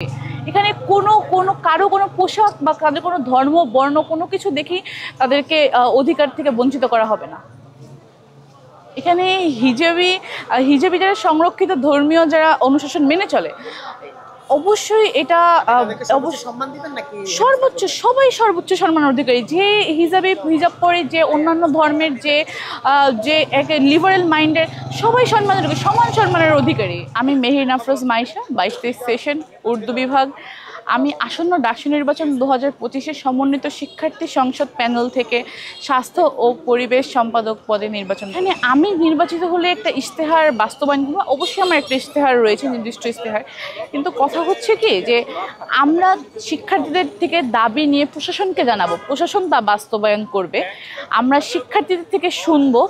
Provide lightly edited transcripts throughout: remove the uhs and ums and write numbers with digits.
এখানে কোনো কোনো কারো কোনো পোশাক বা তাদের কোনো ধর্ম বর্ণ কোনো কিছু দেখেই তাদেরকে অধিকার থেকে বঞ্চিত করা হবে না। এখানে হিজাবি যারা সংরক্ষিত ধর্মীয় যারা অনুশাসন মেনে চলে, অবশ্যই এটা সর্বোচ্চ, সবাই সর্বোচ্চ সম্মানের অধিকারী। যে হিজাব পরে, যে অন্যান্য ধর্মের যে যে এক লিবারেল মাইন্ডের, সবাই সম্মানের অধিকারী, সমান সম্মানের অধিকারী। আমি মেহেরিন আফরোজ মাইশা, 22-23 সেশন, উর্দু বিভাগ। আমি আসন্ন ডাকসু নির্বাচন 2025-এর সমন্বিত শিক্ষার্থী সংসদ প্যানেল থেকে স্বাস্থ্য ও পরিবেশ সম্পাদক পদে নির্বাচন। এখানে আমি নির্বাচিত হলে একটা ইশতেহার বাস্তবায়ন করবো। অবশ্যই আমার একটা ইশতেহার রয়েছে, নির্দিষ্ট ইশতেহার। কিন্তু কথা হচ্ছে কি, যে আমরা শিক্ষার্থীদের থেকে দাবি নিয়ে প্রশাসনকে জানাবো, প্রশাসন তা বাস্তবায়ন করবে। আমরা শিক্ষার্থীদের থেকে শুনবো,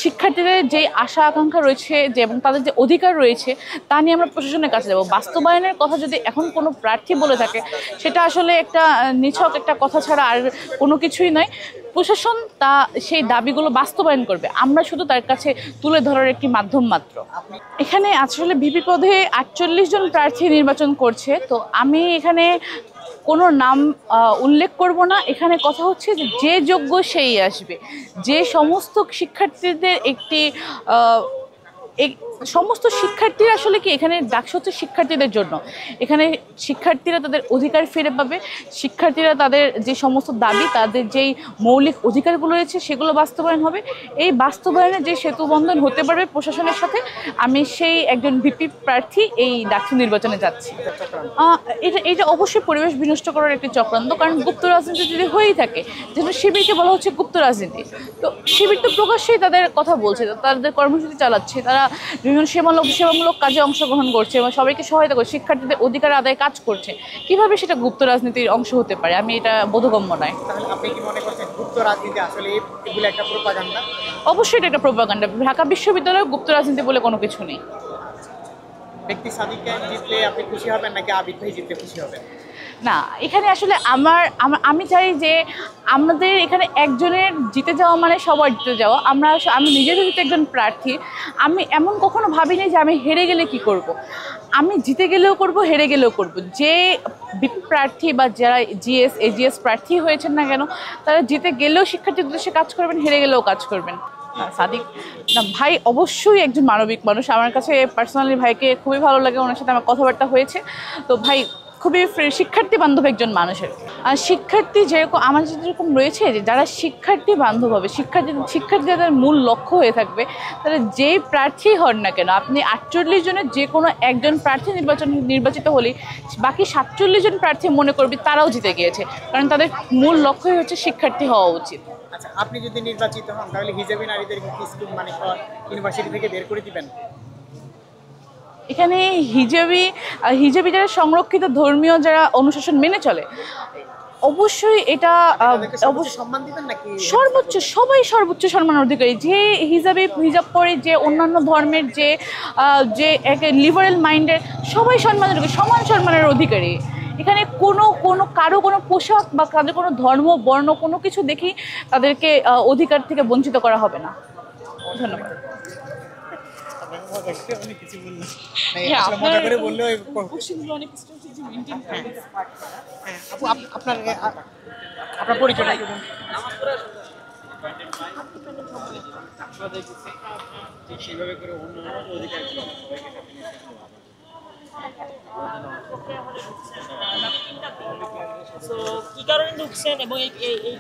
শিক্ষার্থীদের যে আশা আকাঙ্ক্ষা রয়েছে যে এবং তাদের যে অধিকার রয়েছে তা নিয়ে আমরা প্রশাসনের কাছে যাবো। বাস্তবায়নের কথা যদি এখন কোনো প্রার্থী বলে থাকে, সেটা আসলে একটা নিছক একটা কথা ছাড়া আর কোনো কিছুই নয়। প্রশাসন তা সেই দাবিগুলো বাস্তবায়ন করবে, আমরা শুধু তার কাছে তুলে ধরার একটি মাধ্যম মাত্র। এখানে আসলে ভিপি পদে 48 জন প্রার্থী নির্বাচন করছে, তো আমি এখানে কোনো নাম উল্লেখ করব না। এখানে কথা হচ্ছে যে যোগ্য সেই আসবে। যে সমস্ত শিক্ষার্থীদের একটি সমস্ত শিক্ষার্থীরা আসলে কি, এখানে ডাকসু হচ্ছে শিক্ষার্থীদের জন্য। এখানে শিক্ষার্থীরা তাদের অধিকার ফিরে পাবে, শিক্ষার্থীরা তাদের যে সমস্ত দাবি, তাদের যেই মৌলিক অধিকারগুলো রয়েছে সেগুলো বাস্তবায়ন হবে। এই বাস্তবায়নে যে সেতুবন্ধন হতে পারবে প্রশাসনের সাথে, আমি সেই একজন ভিপি প্রার্থী এই ডাকসু নির্বাচনে যাচ্ছি। এটা অবশ্যই পরিবেশ বিনষ্ট করার একটি চক্রান্ত, কারণ গুপ্ত রাজনীতি যদি হয়েই থাকে, যেহেতু শিবিরকে বলা হচ্ছে গুপ্ত রাজনীতি, তো শিবির তো প্রকাশ্যেই তাদের কথা বলছে, তাদের কর্মসূচি চালাচ্ছে, তারা বিভিন্ন সেবামূলক কাজে অংশগ্রহণ করছে এবং সবাইকে সহায়তা করছে, শিক্ষার্থীদের অধিকার আদায় কাজ করছে। কিভাবে সেটা গুপ্ত রাজনীতির অংশ হতে পারে? আমি এটা বোধগম্য নয়। আপনি কি মনে করছেন গুপ্ত রাজনীতি আসলে এগুলো একটা প্রোপাগান্ডা? অবশ্যই এটা একটা প্রোপাগান্ডা। ঢাকা বিশ্ববিদ্যালয়ে গুপ্ত রাজনীতি বলে কোনো কিছু নেই। ব্যক্তি সাদিককে জিতলে আপনি খুশি হবেন নাকি আবিদ ভাই জিতলে খুশি হবেন? না, এখানে আসলে আমি চাই যে আমাদের এখানে একজনের জিতে যাওয়া মানে সবার জিতে যাওয়া। আমি নিজে যেহেতু একজন প্রার্থী, আমি এমন কখনো ভাবিনি যে আমি হেরে গেলে কি করব। আমি জিতে গেলেও করব, হেরে গেলেও করব। যে প্রার্থী বা যারা এজিএস প্রার্থী হয়েছেন না কেন, তারা জিতে গেলেও শিক্ষার্থীদের উদ্দেশ্যে কাজ করবেন, হেরে গেলেও কাজ করবেন। সাদিক না ভাই অবশ্যই একজন মানবিক মানুষ। আমার কাছে পার্সোনালি ভাইকে খুবই ভালো লাগে, ওনার সাথে আমার কথাবার্তা হয়েছে। তো ভাই খুবই শিক্ষার্থী বান্ধব একজন মানুষের। আর শিক্ষার্থী যেরকম আমাদের যেরকম রয়েছে, যে যারা শিক্ষার্থী বান্ধব হবে, শিক্ষার্থী যাদের মূল লক্ষ্য হয়ে থাকবে, তারা যেই প্রার্থী হন না কেন, আপনি 48 জনের যে কোনো একজন প্রার্থী নির্বাচিত হলেই বাকি 47 জন প্রার্থী মনে করবি তারাও জিতে গিয়েছে, কারণ তাদের মূল লক্ষ্যই হচ্ছে শিক্ষার্থী হওয়া উচিত। আচ্ছা, আপনি যদি নির্বাচিত হন তাহলে হিজাবি নারীদের স্কুল মানে ইউনিভার্সিটি থেকে বের করে দিবেন? এখানে হিজাবি যারা সংরক্ষিত ধর্মীয় যারা অনুশাসন মেনে চলে, অবশ্যই এটা সম্মান দিবেন নাকি সর্বোচ্চ, সবাই সর্বোচ্চ সম্মানের অধিকারী। যে হিজাব পরে, যে অন্যান্য ধর্মের যে যে এক লিবারেল মাইন্ডের, সবাই সম্মানের অধিকারী, সমান সম্মানের অধিকারী। এখানে কোনো কোনো কারো কোনো পোশাক বা তাদের কোনো ধর্ম বর্ণ কোনো কিছু দেখেই তাদেরকে অধিকার থেকে বঞ্চিত করা হবে না। ধন্যবাদ। আপনার পরিচয় সেভাবে করে অধিকার কি কারণে ঢুকছেন এবং এই